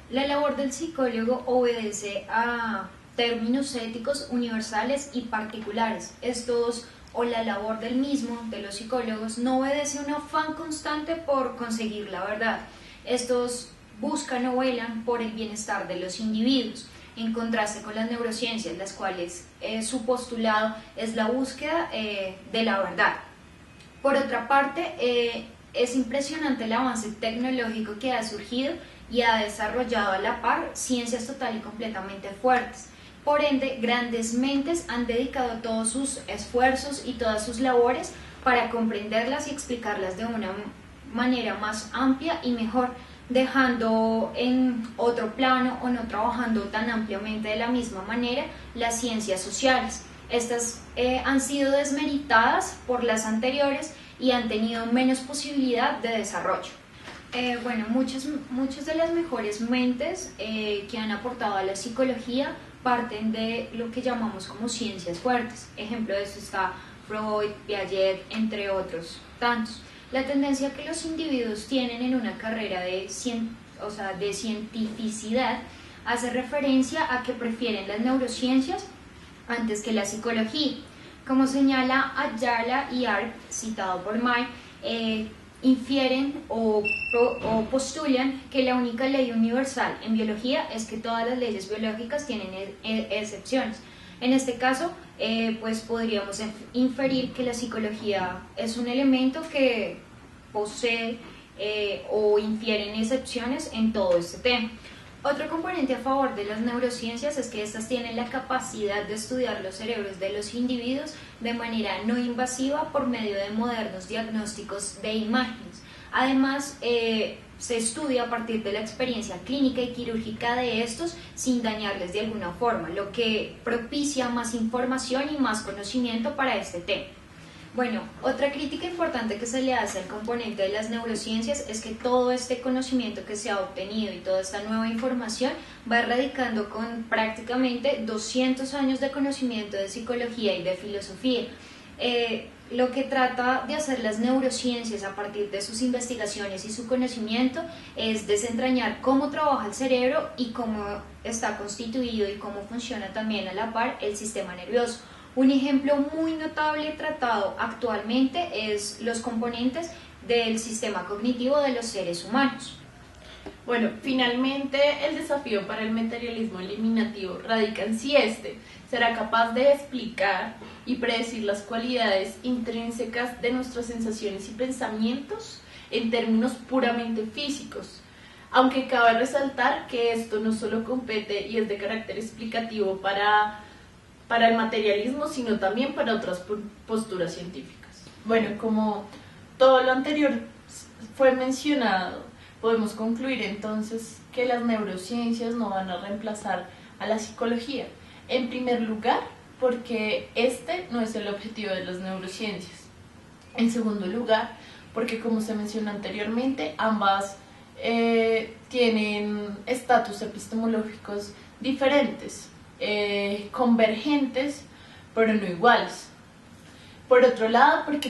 La labor del psicólogo obedece a términos éticos universales y particulares. Estos, o la labor del mismo, de los psicólogos, no obedece a un afán constante por conseguir la verdad. Estos buscan o velan por el bienestar de los individuos, en contraste con las neurociencias, las cuales su postulado es la búsqueda de la verdad. Por otra parte, es impresionante el avance tecnológico que ha surgido y ha desarrollado a la par ciencias total y completamente fuertes. Por ende, grandes mentes han dedicado todos sus esfuerzos y todas sus labores para comprenderlas y explicarlas de una manera más amplia y mejor, dejando en otro plano o no trabajando tan ampliamente de la misma manera las ciencias sociales. Estas han sido desmeritadas por las anteriores y han tenido menos posibilidad de desarrollo. Bueno, muchas de las mejores mentes que han aportado a la psicología parten de lo que llamamos como ciencias fuertes. Ejemplo de eso está Freud, Piaget, entre otros tantos. La tendencia que los individuos tienen en una carrera de cientificidad hace referencia a que prefieren las neurociencias antes que la psicología. Como señala Ayala y Arp, citado por May, infieren o postulan que la única ley universal en biología es que todas las leyes biológicas tienen excepciones. En este caso, pues podríamos inferir que la psicología es un elemento que posee o infieren excepciones en todo este tema. Otro componente a favor de las neurociencias es que estas tienen la capacidad de estudiar los cerebros de los individuos de manera no invasiva por medio de modernos diagnósticos de imágenes. Además, se estudia a partir de la experiencia clínica y quirúrgica de estos sin dañarles de alguna forma, lo que propicia más información y más conocimiento para este tema. Bueno, otra crítica importante que se le hace al componente de las neurociencias es que todo este conocimiento que se ha obtenido y toda esta nueva información va erradicando con prácticamente 200 años de conocimiento de psicología y de filosofía. Lo que trata de hacer las neurociencias a partir de sus investigaciones y su conocimiento es desentrañar cómo trabaja el cerebro y cómo está constituido y cómo funciona también a la par el sistema nervioso. Un ejemplo muy notable tratado actualmente es los componentes del sistema cognitivo de los seres humanos. Bueno, finalmente el desafío para el materialismo eliminativo radica en si éste será capaz de explicar y predecir las cualidades intrínsecas de nuestras sensaciones y pensamientos en términos puramente físicos, aunque cabe resaltar que esto no solo compete y es de carácter explicativo para el materialismo, sino también para otras posturas científicas. Bueno, como todo lo anterior fue mencionado, podemos concluir entonces que las neurociencias no van a reemplazar a la psicología. En primer lugar, porque este no es el objetivo de las neurociencias. En segundo lugar, porque como se mencionó anteriormente, ambas tienen estatus epistemológicos diferentes, convergentes, pero no iguales. Por otro lado, porque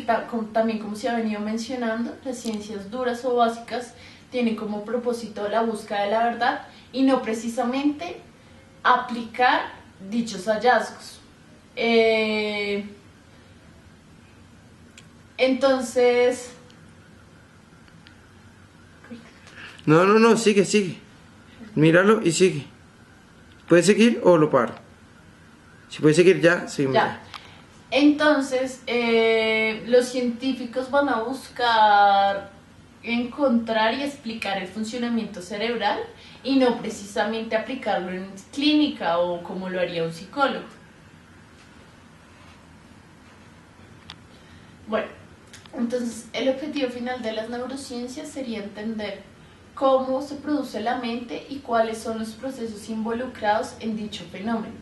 también, como se ha venido mencionando, las ciencias duras o básicas tienen como propósito la búsqueda de la verdad y no precisamente aplicar dichos hallazgos. Entonces... No, sigue. Míralo y sigue. ¿Puedes seguir o lo paro? Si puedes seguir ya, sí. Ya. Entonces, los científicos van a buscar encontrar y explicar el funcionamiento cerebral y no precisamente aplicarlo en clínica o como lo haría un psicólogo. Bueno, entonces el objetivo final de las neurociencias sería entender cómo se produce la mente y cuáles son los procesos involucrados en dicho fenómeno.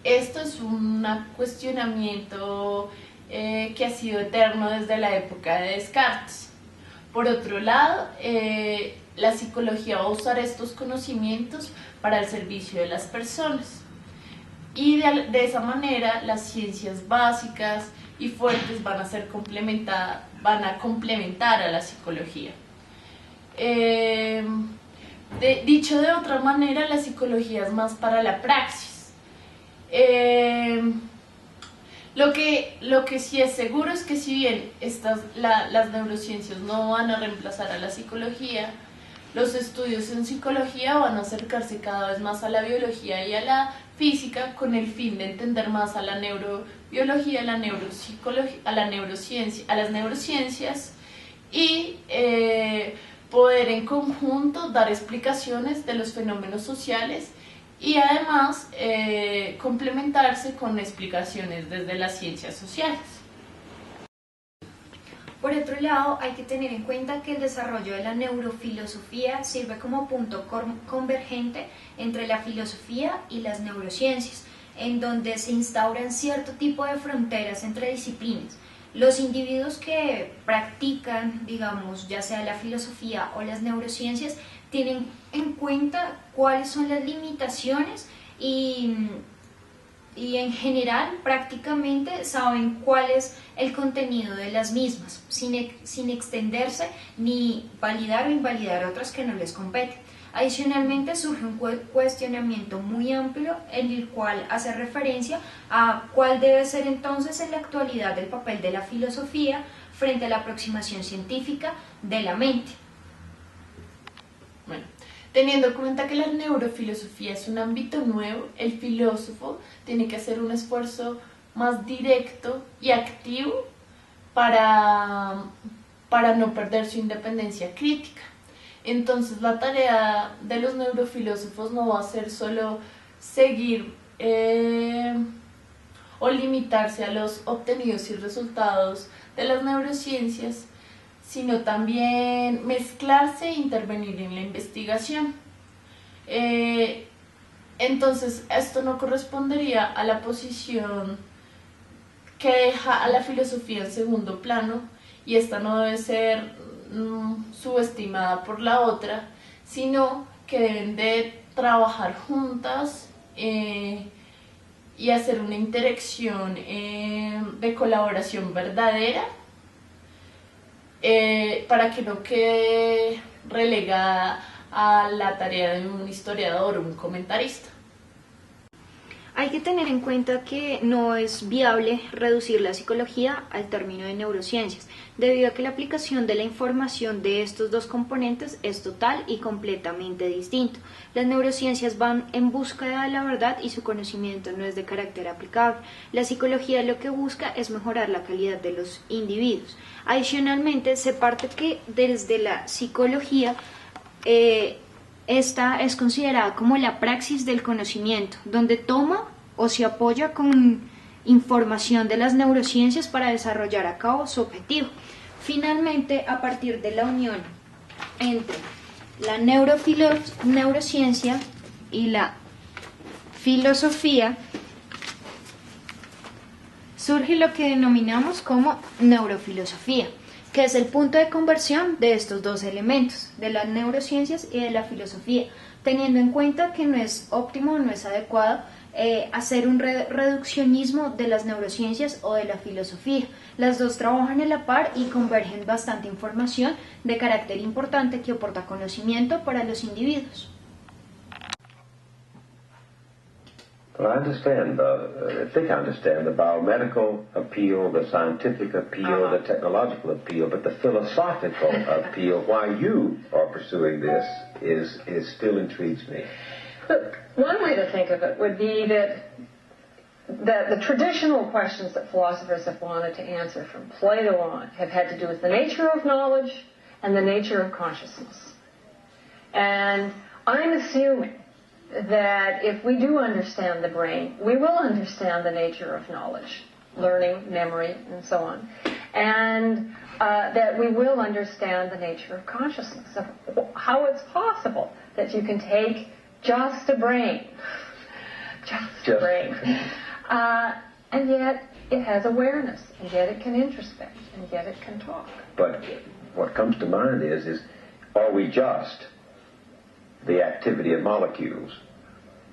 Esto es un cuestionamiento que ha sido eterno desde la época de Descartes. Por otro lado, la psicología va a usar estos conocimientos para el servicio de las personas. Y de esa manera las ciencias básicas y fuertes van a complementar a la psicología. Dicho de otra manera, la psicología es más para la praxis. Lo que sí es seguro es que si bien las neurociencias no van a reemplazar a la psicología, los estudios en psicología van a acercarse cada vez más a la biología y a la física con el fin de entender más a la neurobiología, a la neuropsicología, a la neurociencia, a las neurociencias y poder en conjunto dar explicaciones de los fenómenos sociales y además complementarse con explicaciones desde las ciencias sociales. Por otro lado, hay que tener en cuenta que el desarrollo de la neurofilosofía sirve como punto convergente entre la filosofía y las neurociencias, en donde se instauran cierto tipo de fronteras entre disciplinas. Los individuos que practican, digamos, ya sea la filosofía o las neurociencias, tienen en cuenta cuáles son las limitaciones y en general prácticamente saben cuál es el contenido de las mismas, sin extenderse ni validar o invalidar otras que no les competen. Adicionalmente surge un cuestionamiento muy amplio en el cual hace referencia a cuál debe ser entonces en la actualidad el papel de la filosofía frente a la aproximación científica de la mente. Bueno, teniendo en cuenta que la neurofilosofía es un ámbito nuevo, el filósofo tiene que hacer un esfuerzo más directo y activo para no perder su independencia crítica. Entonces la tarea de los neurofilósofos no va a ser solo seguir o limitarse a los obtenidos y resultados de las neurociencias, sino también mezclarse e intervenir en la investigación. Entonces, esto no correspondería a la posición que deja a la filosofía en segundo plano, y esta no debe ser subestimada por la otra, sino que deben de trabajar juntas y hacer una interacción de colaboración verdadera, para que no quede relegada a la tarea de un historiador o un comentarista. Hay que tener en cuenta que no es viable reducir la psicología al término de neurociencias, debido a que la aplicación de la información de estos dos componentes es total y completamente distinto. Las neurociencias van en busca de la verdad y su conocimiento no es de carácter aplicable. La psicología lo que busca es mejorar la calidad de los individuos. Adicionalmente, se parte que desde la psicología esta es considerada como la praxis del conocimiento, donde toma o se apoya con información de las neurociencias para desarrollar a cabo su objetivo. Finalmente, a partir de la unión entre la neurociencia y la filosofía, surge lo que denominamos como neurofilosofía, que es el punto de conversión de estos dos elementos, de las neurociencias y de la filosofía, teniendo en cuenta que no es óptimo, no es adecuado hacer un reduccionismo de las neurociencias o de la filosofía. Las dos trabajan a la par y convergen bastante información de carácter importante que aporta conocimiento para los individuos. Well, I understand, I think I understand the biomedical appeal, the scientific appeal, the technological appeal, but the philosophical appeal, why you are pursuing this, is still intrigues me. But one way to think of it would be that the traditional questions that philosophers have wanted to answer from Plato on have had to do with the nature of knowledge and the nature of consciousness. And I'm assuming that if we do understand the brain, we will understand the nature of knowledge, learning, memory, and so on. And that we will understand the nature of consciousness, of how it's possible that you can take just a brain, and yet it has awareness, and yet it can introspect, and yet it can talk. But what comes to mind is are we just the activity of molecules?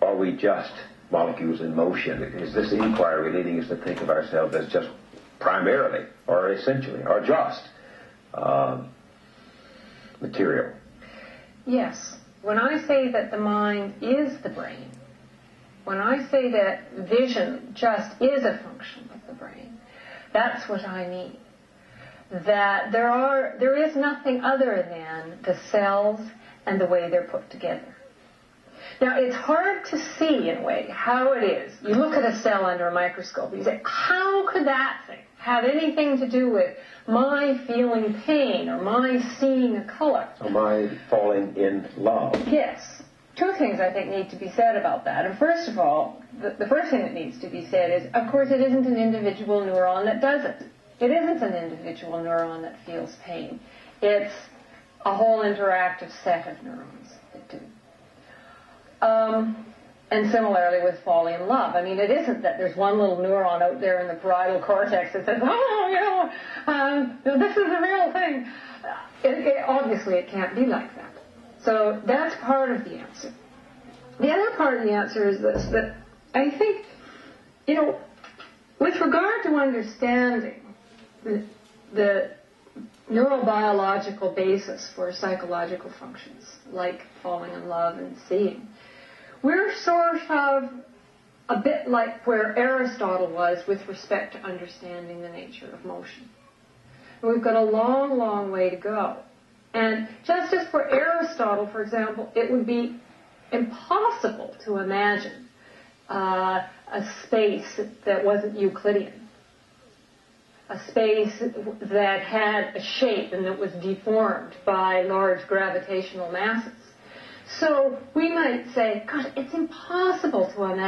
Are we just molecules in motion? Is this inquiry leading us to think of ourselves as just primarily or essentially or just material? Yes, When I say that the mind is the brain, when I say that vision just is a function of the brain, that's what I mean. That there is nothing other than the cells and the way they're put together. Now, it's hard to see, in a way, how it is. You look at a cell under a microscope, you say, how could that thing have anything to do with my feeling pain or my seeing a color? Or my falling in love? Yes. Two things, I think, need to be said about that. And first of all, the first thing that needs to be said is, of course, it isn't an individual neuron that does it. It isn't an individual neuron that feels pain. It's a whole interactive set of neurons that do. And similarly with falling in love. I mean, it isn't that there's one little neuron out there in the parietal cortex that says, this is a real thing. Obviously, it can't be like that. So that's part of the answer. The other part of the answer is this, that I think, with regard to understanding the neurobiological basis for psychological functions, like falling in love and seeing, we're sort of a bit like where Aristotle was with respect to understanding the nature of motion. We've got a long, long way to go. And just as for Aristotle, for example, it would be impossible to imagine a space that wasn't Euclidean, a space that had a shape and that was deformed by large gravitational masses. So we might say, God, it's impossible to imagine